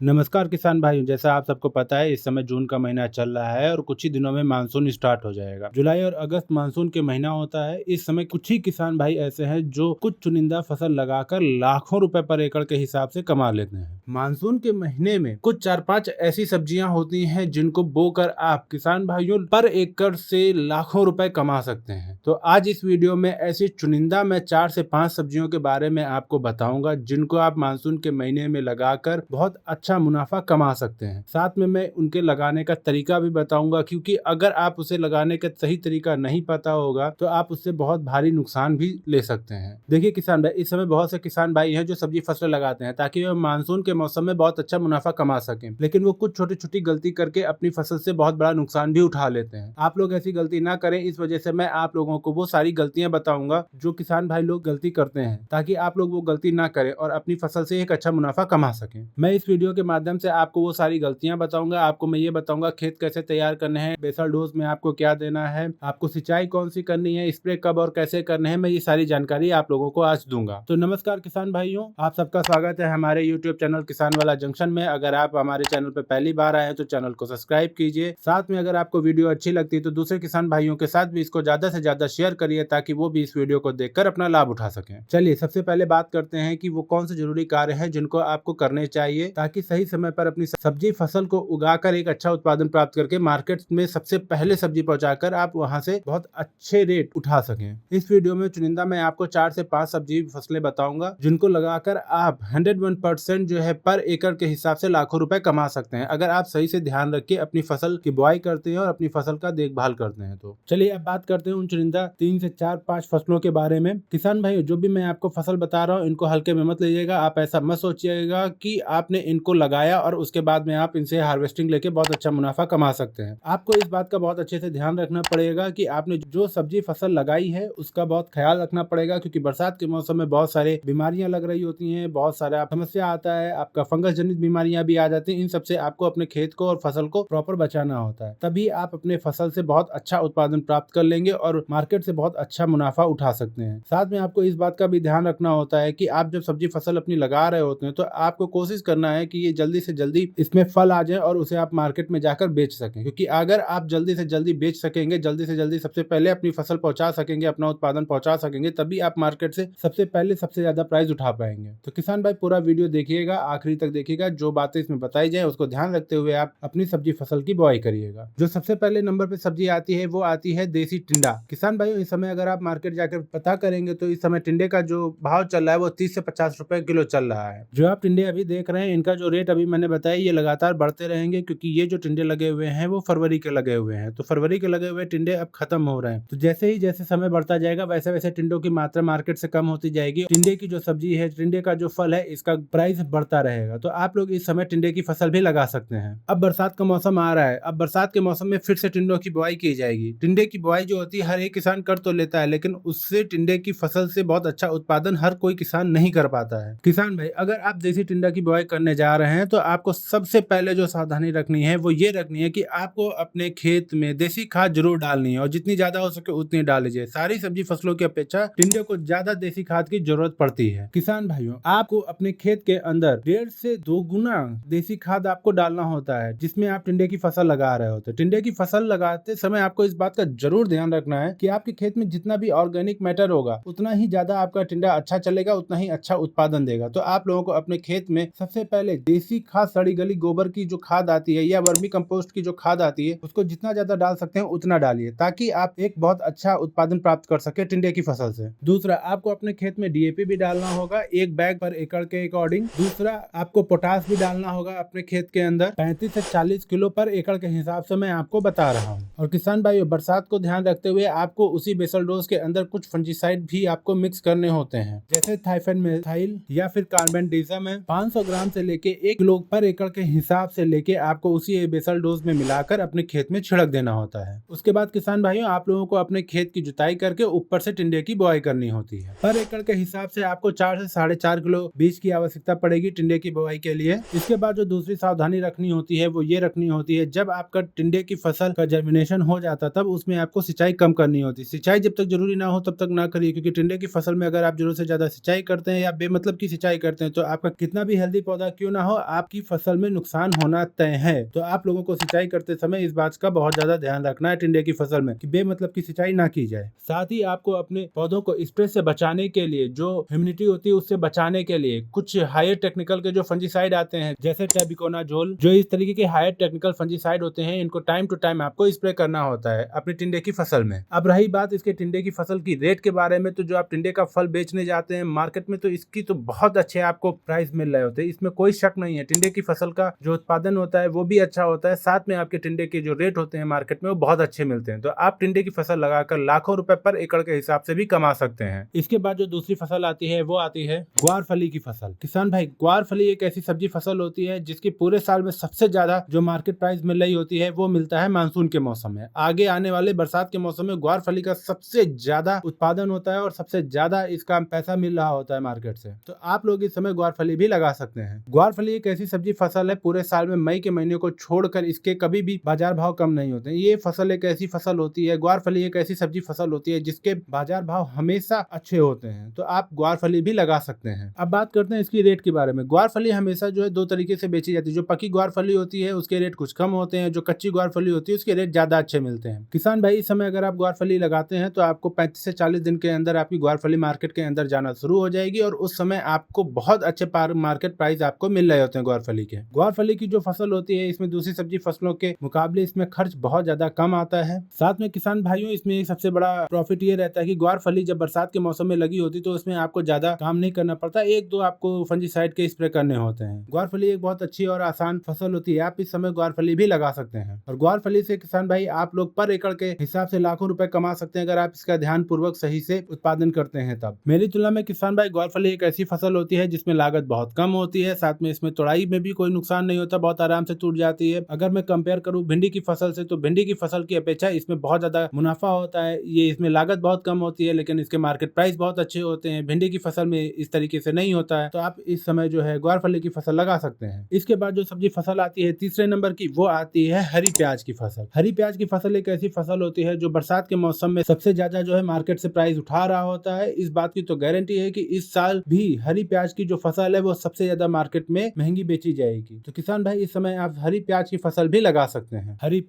नमस्कार किसान भाइयों, जैसा आप सबको पता है इस समय जून का महीना चल रहा है और कुछ ही दिनों में मानसून स्टार्ट हो जाएगा। जुलाई और अगस्त मानसून के महीना होता है। इस समय कुछ ही किसान भाई ऐसे हैं जो कुछ चुनिंदा फसल लगाकर लाखों रुपए पर एकड़ के हिसाब से कमा लेते हैं। मानसून के महीने में कुछ 4-5 ऐसी सब्जियां होती हैं जिनको बोकर आप किसान भाइयों पर एकड़ से लाखों रुपए कमा सकते हैं। तो आज इस वीडियो में ऐसी चुनिंदा मैं 4 से 5 सब्जियों के बारे में आपको बताऊंगा जिनको आप मानसून के महीने में लगाकर बहुत अच्छा मुनाफा कमा सकते हैं। साथ में मैं उनके लगाने का तरीका भी बताऊंगा, क्योंकि अगर आप उसे लगाने का सही तरीका नहीं पता होगा तो आप उससे बहुत भारी नुकसान भी ले सकते हैं। देखिए किसान भाई, इस समय बहुत से किसान भाई हैं जो सब्जी फसलें लगाते हैं ताकि वे मानसून के मौसम में बहुत अच्छा मुनाफा कमा सकें, लेकिन वो कुछ छोटी छोटी गलती करके अपनी फसल से बहुत बड़ा नुकसान भी उठा लेते हैं। आप लोग ऐसी गलती ना करें, इस वजह से मैं आप लोगों को वो सारी गलतियां बताऊंगा जो किसान भाई लोग गलती करते हैं, ताकि आप लोग वो गलती ना करें और अपनी फसल से एक अच्छा मुनाफा कमा सकें। मैं इस वीडियो के माध्यम से आपको वो सारी गलतियां बताऊंगा। आपको मैं ये बताऊंगा खेत कैसे तैयार करने हैं, बेसल डोज में आपको क्या देना है, आपको सिंचाई कौन सी करनी है, स्प्रे कब और कैसे करने हैं, मैं ये सारी जानकारी आप लोगों को आज दूंगा। तो नमस्कार किसान भाइयों, आप सबका स्वागत है हमारे यूट्यूब चैनल किसान वाला जंक्शन में। अगर आप हमारे चैनल पर पहली बार आए हैं तो चैनल को सब्सक्राइब कीजिए। साथ में अगर आपको वीडियो अच्छी लगती है तो दूसरे किसान भाइयों के साथ भी इसको ज्यादा से ज्यादा शेयर करिए, ताकि वो भी इस वीडियो को देखकर अपना लाभ उठा सकें। चलिए सबसे पहले बात करते हैं कि वो कौन से जरूरी कार्य हैं जिनको आपको करने चाहिए ताकि सही समय पर अपनी सब्जी फसल को उगाकर एक अच्छा उत्पादन प्राप्त करके मार्केट में सबसे पहले सब्जी पहुंचाकर आप वहां से बहुत अच्छे रेट उठा सकें। इस वीडियो में चुनिंदा मैं आपको 4 से 5 सब्जी फसलें बताऊंगा जिनको लगाकर आप 101% जो है पर एकड़ के हिसाब से लाखों रुपए कमा सकते हैं, अगर आप सही से ध्यान रख के अपनी फसल की बुआई करते हैं और अपनी फसल का देखभाल करते हैं। तो चलिए अब बात करते हैं उन चुनिंदा 3 से 4-5 फसलों के बारे में। किसान भाई, जो भी मैं आपको फसल बता रहा हूँ इनको हल्के में मत लीजिएगा। आप ऐसा मत सोचिएगा कि आपने इनको लगाया और उसके बाद में आप इनसे हार्वेस्टिंग लेके बहुत अच्छा मुनाफा कमा सकते हैं। आपको इस बात का बहुत अच्छे से ध्यान रखना पड़ेगा कि आपने जो सब्जी फसल लगाई है उसका बहुत ख्याल रखना पड़ेगा, क्योंकि बरसात के मौसम में बहुत सारे बीमारियां लग रही होती हैं, बहुत सारा समस्या आता है, आपका फंगस जनित बीमारियां भी आ जाती हैं। इन सबसे आपको अपने खेत को और फसल को प्रॉपर बचाना होता है, तभी आप अपने फसल से बहुत अच्छा उत्पादन प्राप्त कर लेंगे और मार्केट से बहुत अच्छा मुनाफा उठा सकते हैं। साथ में आपको इस बात का भी ध्यान रखना होता है कि आप जब सब्जी फसल अपनी लगा रहे होते हैं तो आपको कोशिश करना है कि ये जल्दी से जल्दी इसमें फल आ जाए और उसे आप मार्केट में जाकर बेच सकें, क्योंकि अगर आप जल्दी से जल्दी बेच सकेंगे, जल्दी से जल्दी सबसे पहले अपनी फसल पहुंचा सकेंगे, अपना उत्पादन पहुंचा सकेंगे, तभी आप मार्केट से सबसे पहले सबसे ज्यादा प्राइस उठा पाएंगे। तो किसान भाई पूरा वीडियो देखिएगा, आखिरी तक देखिएगा, जो बातें इसमें बताई जाए उसको ध्यान रखते हुए आप अपनी सब्जी फसल की बुआई करिएगा। जो सबसे पहले नंबर पे सब्जी आती है वो आती है देसी टिंडा। किसान भाइयों, इस समय अगर आप मार्केट जाकर पता करेंगे तो इस समय टिंडे का जो भाव चल रहा है वो 30 से 50 रुपए किलो चल रहा है। जो आप टिंडे अभी देख रहे हैं इनका जो रेट अभी मैंने बताया ये लगातार बढ़ते रहेंगे, क्योंकि ये जो टिंडे लगे हुए हैं वो फरवरी के लगे हुए हैं। तो फरवरी के लगे हुए टिंडे अब खत्म हो रहे हैं, तो जैसे समय बढ़ता जाएगा वैसे वैसे टिंडों की मात्रा मार्केट से कम होती जाएगी। टिंडे की जो सब्जी है, टिंडे का जो फल है, इसका प्राइस बढ़ता रहेगा। तो आप लोग इस समय टिंडे की फसल भी लगा सकते हैं। अब बरसात का मौसम आ रहा है, अब बरसात के मौसम में फिर से टिंडों की बुआई की जाएगी। टिंडे की बुआई जो होती है हर एक किसान कर तो लेता है, लेकिन उससे टिंडे की फसल से बहुत अच्छा उत्पादन हर कोई किसान नहीं कर पाता है। किसान भाई, अगर आप देसी टिंडा की बुआई करने जा रहे हैं तो आपको सबसे पहले जो सावधानी रखनी है वो ये रखनी है कि आपको अपने खेत में देसी खाद जरूर डालनी है और जितनी ज्यादा हो सके उतनी डाल लीजिए। सारी सब्जी फसलों की अपेक्षा टिंडे को ज्यादा देसी खाद की जरूरत पड़ती है। किसान भाइयों, आपको अपने खेत के अंदर 1.5 से 2 गुना देसी खाद आपको डालना होता है जिसमें आप टिंडे की फसल लगा रहे होते हैं। टिंडे की फसल लगाते समय आपको इस बात का जरूर ध्यान रखना है कि आपके खेत में जितना भी ऑर्गेनिक मैटर होगा उतना ही ज्यादा आपका टिंडा अच्छा चलेगा, उतना ही अच्छा उत्पादन देगा। तो आप लोगों को अपने खेत में सबसे पहले देसी खाद, सड़ी गली गोबर की जो खाद आती है या वर्मी कंपोस्ट की जो खाद आती है उसको जितना ज्यादा डाल सकते हैं उतना डालिए, ताकि आप एक बहुत अच्छा उत्पादन प्राप्त कर सके टिंडे की फसल से। दूसरा, आपको अपने खेत में डीएपी भी डालना होगा 1 बैग पर एकड़ के अकॉर्डिंग। दूसरा, आपको पोटास भी डालना होगा अपने खेत के अंदर 35 से 40 किलो पर एकड़ के हिसाब से मैं आपको बता रहा हूँ। और किसान भाइयों, बरसात को ध्यान रखते हुए आपको उसी बेसल डोज के अंदर कुछ फंजीसाइड भी आपको मिक्स करने होते हैं, जैसे थाइफेनमेथाइल या फिर कार्बेंडिजम है। 500 ग्राम से लेके 1 किलो पर एकड़ के हिसाब से लेके आपको उसी बेसल डोज में मिलाकर अपने खेत में छिड़क देना होता है। उसके बाद किसान भाइयों, आप लोगों को अपने खेत की जुताई करके ऊपर से टिंडे की बुआई करनी होती है। पर एकड़ के हिसाब से आपको 4 से 4.5 किलो बीज की आवश्यकता पड़ेगी टिंडे की बुआई के लिए। इसके बाद जो दूसरी सावधानी रखनी होती है वो ये रखनी होती है, जब आपका टिंडे की फसल का जर्मिनेशन हो जाता तब उसमें आपको सिंचाई कम करनी होती है। सिंचाई जब तक जरूरी ना हो तब तक ना करिए, क्योंकि टिंडे की फसल में अगर आप जरूरत से ज्यादा सिंचाई करते हैं या बेमतलब की सिंचाई करते हैं तो आपका कितना भी हेल्दी पौधा क्यों ना हो, आपकी फसल में नुकसान होना तय है। तो आप लोगों को सिंचाई करते समय इस बात का बहुत ज्यादा ध्यान रखना है टिंडे की फसल में कि बेमतलब की सिंचाई ना की जाए। साथ ही आपको अपने पौधों को स्प्रे से बचाने के लिए, जो ह्यूमिडिटी होती है उससे बचाने के लिए कुछ हायर टेक्निकल के जो फंजीसाइड आते हैं जैसे टेबिकोनाजोल, जो इस तरीके के हायर टेक्निकल फंजीसाइड होते हैं, इनको टाइम टू टाइम आपको स्प्रे करना होता है अपने टिंडे की फसल में। अब रही बात इसके टिंडे की फसल की रेट के बारे में, तो जो आप टिंडे का फल बेचने जाते हैं मार्केट में तो इसकी तो बहुत अच्छे आपको प्राइस मिल रहे होते हैं, इसमें कोई शक नहीं है। टिंडे की फसल का जो उत्पादन होता है वो भी अच्छा होता है, साथ में आपके टिंडे के जो रेट होते हैं मार्केट में वो बहुत अच्छे मिलते हैं। तो आप टिंडे की फसल लगाकर लाखों रुपए पर एकड़ के हिसाब से भी कमा सकते हैं। इसके बाद जो दूसरी फसल आती है वो आती है ग्वारफली की फसल। किसान भाई, ग्वारफली एक ऐसी सब्जी फसल होती है जिसकी पूरे साल में सबसे ज्यादा जो मार्केट प्राइस मिल रही होती है वो मिलता है मानसून के मौसम में। आगे आने वाले बरसात के मौसम में ग्वारफली का सबसे ज्यादा उत्पादन होता है और सबसे ज्यादा इसका पैसा मिल रहा होता है मार्केट से। तो आप लोग इस समय ग्वारफली भी लगा सकते हैं। ग्वारफली एक ऐसी सब्जी फसल है, पूरे साल में मई के महीने को छोड़कर इसके कभी भी बाजार भाव कम नहीं होते हैं। ये फसल एक ऐसी फसल होती है, ग्वारफली एक ऐसी सब्जी फसल होती है जिसके बाजार भाव हमेशा अच्छे होते हैं। तो आप ग्वारफली भी लगा सकते हैं। अब बात करते हैं इसकी रेट के बारे में। ग्वारफली हमेशा जो है दो तरीके से बेची जाती है। जो पकी ग्वारफली होती है उसके रेट कुछ कम होते हैं, जो कच्ची ग्वारफली होती है उसके रेट ज्यादा अच्छे मिलते हैं। किसान भाई, इस समय अगर आप ग्वारफली लगाते हैं तो आपको 35 से 40 दिन के अंदर आपकी ग्वारफली मार्केट के अंदर जाना शुरू हो जाएगी और उस समय आपको बहुत अच्छे मार्केट प्राइस आपको मिल रहे होते हैं ग्वारफली के। ग्वारफली की जो फसल होती है इसमें दूसरी सब्जी फसलों के मुकाबले इसमें खर्च बहुत ज्यादा कम आता है। साथ में किसान भाइयों, इसमें एक सबसे बड़ा प्रॉफिट ये रहता है कि ग्वारफली जब बरसात के मौसम में लगी होती तो उसमें आपको ज्यादा काम नहीं करना पड़ता, एक दो आपको फंजीसाइड के स्प्रे करने होते हैं। ग्वारफली एक बहुत अच्छी और आसान फसल होती है, आप इस समय ग्वारफली भी लगा सकते हैं। और ग्वारफली से किसान भाई आप लोग पर एकड़ के हिसाब से लाखों रुपए कमा सकते हैं अगर आप इसका ध्यान पूर्वक सही से उत्पादन करते हैं तब। मेरी तुलना में किसान भाई ग्वारफली एक ऐसी फसल होती है जिसमें लागत बहुत कम होती है, साथ में इसमें तोड़ाई में भी कोई नुकसान नहीं होता, बहुत आराम से टूट जाती है। अगर मैं कंपेयर करूं भिंडी की फसल से, तो भिंडी की फसल की अपेक्षा इसमें बहुत ज्यादा मुनाफा होता है। ये इसमें लागत बहुत कम होती है लेकिन इसके मार्केट प्राइस बहुत अच्छे होते हैं। भिंडी की फसल में इस तरीके से नहीं होता है। तो आप इस समय जो है ग्वारफली की फसल लगा सकते हैं। इसके बाद जो सब्जी फसल आती है तीसरे नंबर की, वो आती है हरी प्याज की फसल। हरी प्याज की फसल एक ऐसी फसल होती है जो बरसात के मौसम में सबसे ज्यादा जो है मार्केट से प्राइस उठा रहा होता है। इस बात की तो गारंटी है कि इस साल भी हरी प्याज की जो फसल है वो सबसे ज्यादा मार्केट में महंगी बेची जाएगी। तो किसान भाई इस समय आप हरी प्याज की फसल भी लगा सकते हैं। हरी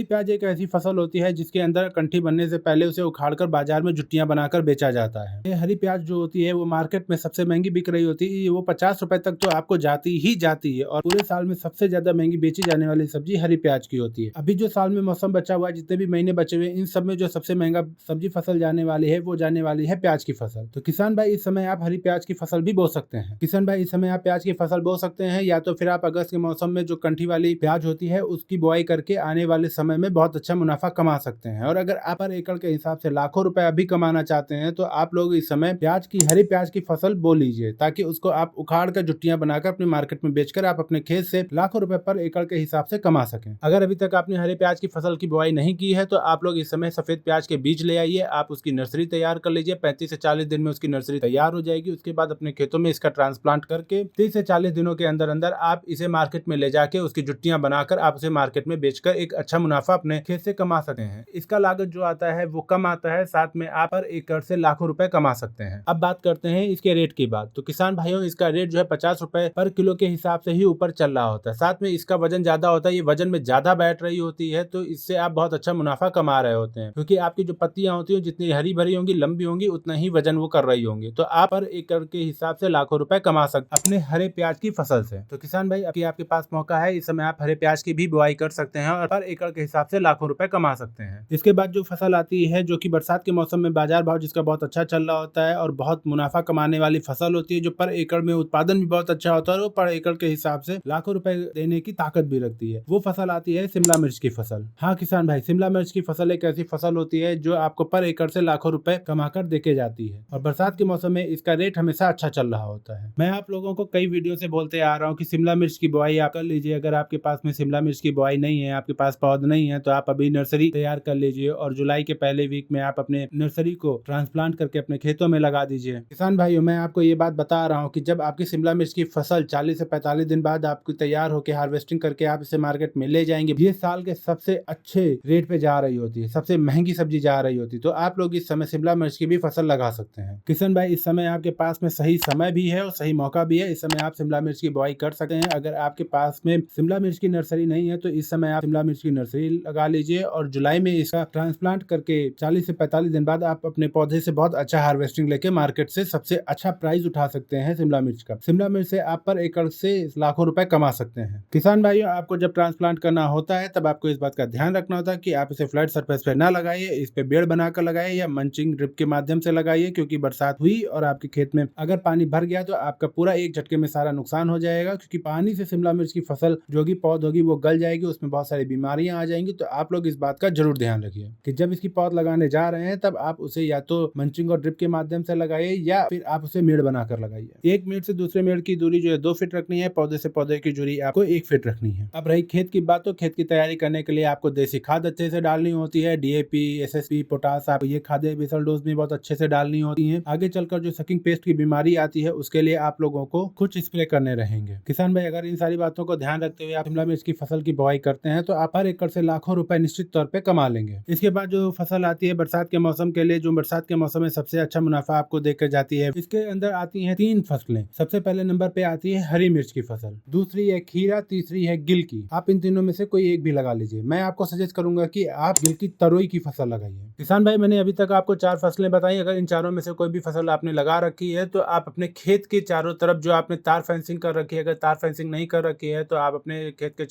प्याज एक ऐसी फसल होती है जिसके अंदर कंठी बनने से पहले उसे उखाड़कर बाजार में जुट्टियां बनाकर बेचा जाता है। ये हरी प्याज जो होती है वो मार्केट में सबसे महंगी बिक रही होती है, वो 50 रुपए तक तो आपको जाती ही जाती है। और पूरे साल में सबसे ज्यादा महंगी बेची जाने वाली सब्जी हरी प्याज की होती है। अभी जो साल में मौसम बचा हुआ है, जितने भी महीने बचे हुए, इन सब में जो सबसे महंगा सब्जी फसल जाने वाली है वो जाने वाली है प्याज की फसल। तो किसान भाई इस समय आप हरी प्याज की फसल भी बो सकते हैं। किसान भाई इस समय आप प्याज की फसल बो सकते हैं, या तो फिर आप अगस्त के मौसम में जो कंठी वाली प्याज होती है उसकी बुआई करके आने वाले समय में बहुत अच्छा मुनाफा कमा सकते हैं। और अगर आप पर एकड़ के हिसाब से लाखों रुपए अभी कमाना चाहते हैं तो आप लोग इस समय हरी प्याज की फसल बो लीजिए, ताकि उसको आप उखाड़ कर जुट्टियां बनाकर अपने मार्केट में बेचकर आप अपने खेत से लाखों रुपए पर एकड़ के हिसाब से कमा सकें। अगर अभी तक आपने हरी प्याज की फसल की बुआई नहीं की है तो आप लोग इस समय सफेद प्याज के बीज ले आइए, आप उसकी नर्सरी तैयार कर लीजिए। 35 से 40 दिन में उसकी नर्सरी तैयार हो जाएगी। उसके बाद अपने खेतों में इसका ट्रांसप्लांट करके 30 से 40 दिनों के अंदर अंदर आप इसे मार्केट में ले जाके उसकी जुट्टियां बनाकर आप उसे मार्केट में बेचकर एक अच्छा मुनाफा अपने खेत से कमा सकते हैं। इसका लागत जो आता है वो कम आता है, साथ में आप पर एकड़ से लाखों रुपए कमा सकते हैं। अब बात करते हैं इसके रेट की बात। तो किसान भाइयों इसका रेट जो है 50 रुपए पर किलो के हिसाब से ही ऊपर चल रहा होता है। साथ में इसका वजन ज्यादा होता है, ये वजन में ज्यादा बैठ रही होती है, तो इससे आप बहुत अच्छा मुनाफा कमा रहे होते हैं, क्योंकि आपकी जो पत्तियां होती है जितनी हरी भरी होंगी, लंबी होंगी, उतना ही वजन वो कर रही होंगी। तो आप पर एकड़ के हिसाब से लाखों रुपए कमा सकते अपने हरे प्याज की फसल से। तो किसान भाई अभी आपके पास मौका है, इस समय आप हरे प्याज की भी बुआई कर सकते हैं और पर एकड़ के हिसाब से लाखों रुपए कमा सकते हैं। इसके बाद जो फसल आती है जो कि बरसात के मौसम में बाजार भाव जिसका बहुत अच्छा चल रहा होता है और बहुत मुनाफा कमाने वाली फसल होती है, जो पर एकड़ में उत्पादन भी बहुत अच्छा होता है और वो पर एकड़ के हिसाब से लाखों रुपए देने की ताकत भी रखती है। वो फसल आती है शिमला मिर्च की फसल। हाँ किसान भाई, शिमला मिर्च की फसल एक ऐसी फसल होती है जो आपको पर एकड़ से लाखों रुपए कमाकर देके जाती है और बरसात के मौसम में इसका रेट हमेशा अच्छा चल रहा होता है। मैं आप लोगों को कई वीडियो से बोलते आ रहा हूँ कि शिमला मिर्च की बुआई आप कर लीजिए। अगर आपके पास में शिमला मिर्च की बुआई नहीं है, आपके पास पौध नहीं है, तो आप अभी नर्सरी तैयार कर लीजिए और जुलाई के पहले वीक में आप अपने नर्सरी को ट्रांसप्लांट करके अपने खेतों में लगा दीजिए। किसान भाइयों, मैं आपको ये बात बता रहा हूँ कि जब आपकी शिमला मिर्च की फसल 40 से 45 दिन बाद आपकी तैयार होकर हार्वेस्टिंग करके आप इसे मार्केट में ले जाएंगे, ये साल के सबसे अच्छे रेट पे जा रही होती है, सबसे महंगी सब्जी जा रही होती है। तो आप लोग इस समय शिमला मिर्च की भी फसल लगा सकते हैं। किशन भाई, इस समय आपके पास में सही समय भी है और सही मौका भी है। इस समय आप शिमला मिर्च की की बुआई कर सकते हैं। अगर आपके पास में शिमला मिर्च की नर्सरी नहीं है तो इस समय आप शिमला मिर्च की नर्सरी लगा लीजिए और जुलाई में इसका ट्रांसप्लांट करके 40 से 45 दिन बाद आप अपने पौधे से बहुत अच्छा हार्वेस्टिंग लेके मार्केट से सबसे अच्छा प्राइस उठा सकते हैं शिमला मिर्च का। शिमला मिर्च से आप पर एकड़ से लाखों रुपए कमा सकते हैं। किसान भाइयों, आपको जब ट्रांसप्लांट करना होता है तब आपको इस बात का ध्यान रखना होता है कि आप इसे फ्लैट सरफेस पे ना लगाइए, इस पे बेड़ बनाकर लगाइए या मंचिंग ड्रिप के माध्यम से लगाइए, क्योंकि बरसात हुई और आपके खेत में अगर पानी भर गया तो आपका पूरा एक झटके में सारा नुकसान हो जाएगा, क्योंकि पानी से शिमला मिर्च की फसल जो कि पौध होगी वो गल जाएगी, उसमें बहुत सारी बीमारियां आ जाएंगी। तो आप लोग इस बात का जरूर ध्यान रखिए कि जब इसकी पौध लगाने जा रहे हैं तब आप उसे या तो मंचिंग और ड्रिप के माध्यम से लगाइए या फिर आप उसे मेड़ बनाकर लगाइए। एक मेड़ से दूसरे मेड़ की दूरी जो है 2 फीट रखनी है, पौधे से पौधे की दूरी आपको 1 फीट रखनी है। अब रही खेत की बात, तो खेत की तैयारी करने के लिए आपको देसी खाद अच्छे से डालनी होती है, डीएपी, एसएसपी, पोटास, आप ये खादें बेसल डोज में बहुत अच्छे से डालनी होती है। आगे चलकर जो सकिंग पेस्ट की बीमारी आती है उसके लिए आप लोगों को कुछ स्प्रे करने रहेंगे। किसान भाई, अगर इन सारी बातों को ध्यान रखते हुए आप शिमला मिर्च की फसल की बुआई करते हैं तो आप हर एकड़ से लाखों रुपए निश्चित तौर पे कमा लेंगे। इसके बाद जो फसल आती है बरसात के मौसम के लिए, जो बरसात के मौसम में सबसे अच्छा मुनाफा आपको देकर जाती है, इसके अंदर आती है 3 फसलें। सबसे पहले नंबर पे आती है हरी मिर्च की फसल, दूसरी है खीरा, तीसरी है गिल की। आप इन तीनों में से कोई एक भी लगा लीजिए। मैं आपको सजेस्ट करूंगा कि आप गिल की तरोई की फसल लगाइए। किसान भाई, मैंने अभी तक आपको 4 फसलें बताई। अगर इन चारों में से कोई भी फसल आपने लगा रखी है तो आप अपने खेत के चारों तरफ जो आपने तार फेंसिंग कर रखी है, अगर तार फेंसिंग नहीं कर रखी है तो आप अपने खेत के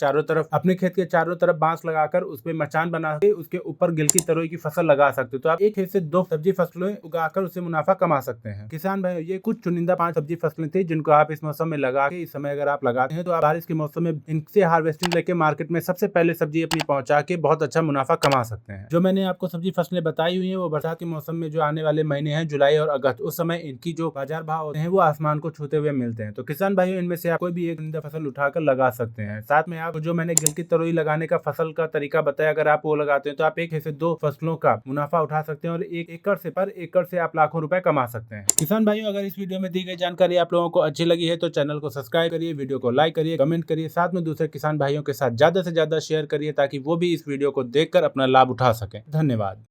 चारों तरफ बांस लगाकर उस पे मचान बना के उसके ऊपर गिल की तरोई की फसल लगा सकते हो। तो आप एक खेत से 2 सब्जी फसलें उगाकर उससे मुनाफा कमा सकते हैं। किसान भाई, ये कुछ चुनिंदा 5 सब्जी फसलें थी जिनको आप इस मौसम में लगा के, इस समय अगर आप लगाते हैं तो आप बारिश के मौसम में इनसे हार्वेस्टिंग लेके मार्केट में सबसे पहले सब्जी अपनी पहुंचा के बहुत अच्छा मुनाफा कमा सकते हैं। जो मैंने आपको सब्जी फसलें बताई हुई है वो बरसात के मौसम में जो आने वाले महीने हैं जुलाई और अगस्त, उस समय इनकी जो बाजार भाव होते हैं वो आसमान को छूते हुए मिलते हैं। तो किसान भाइयों, इनमें से आप कोई भी एक चुनिंदा फसल उठाकर लगा सकते हैं। साथ में आप जो मैंने गिल की तरोई लगाने का फसल का तरीका बताया, अगर आप वो लगाते हैं तो आप एक से 2 फसलों का मुनाफा उठा सकते हैं और एक एकड़ से आप लाखों रुपए कमा सकते हैं। किसान भाइयों, अगर इस वीडियो में दी गई जानकारी आप लोगों को अच्छी लगी है तो चैनल को सब्सक्राइब करिए, वीडियो को लाइक करिए, कमेंट करिए, साथ में दूसरे किसान भाइयों के साथ ज्यादा से ज्यादा शेयर करिए ताकि वो भी इस वीडियो को देखकर अपना लाभ उठा सकें। धन्यवाद।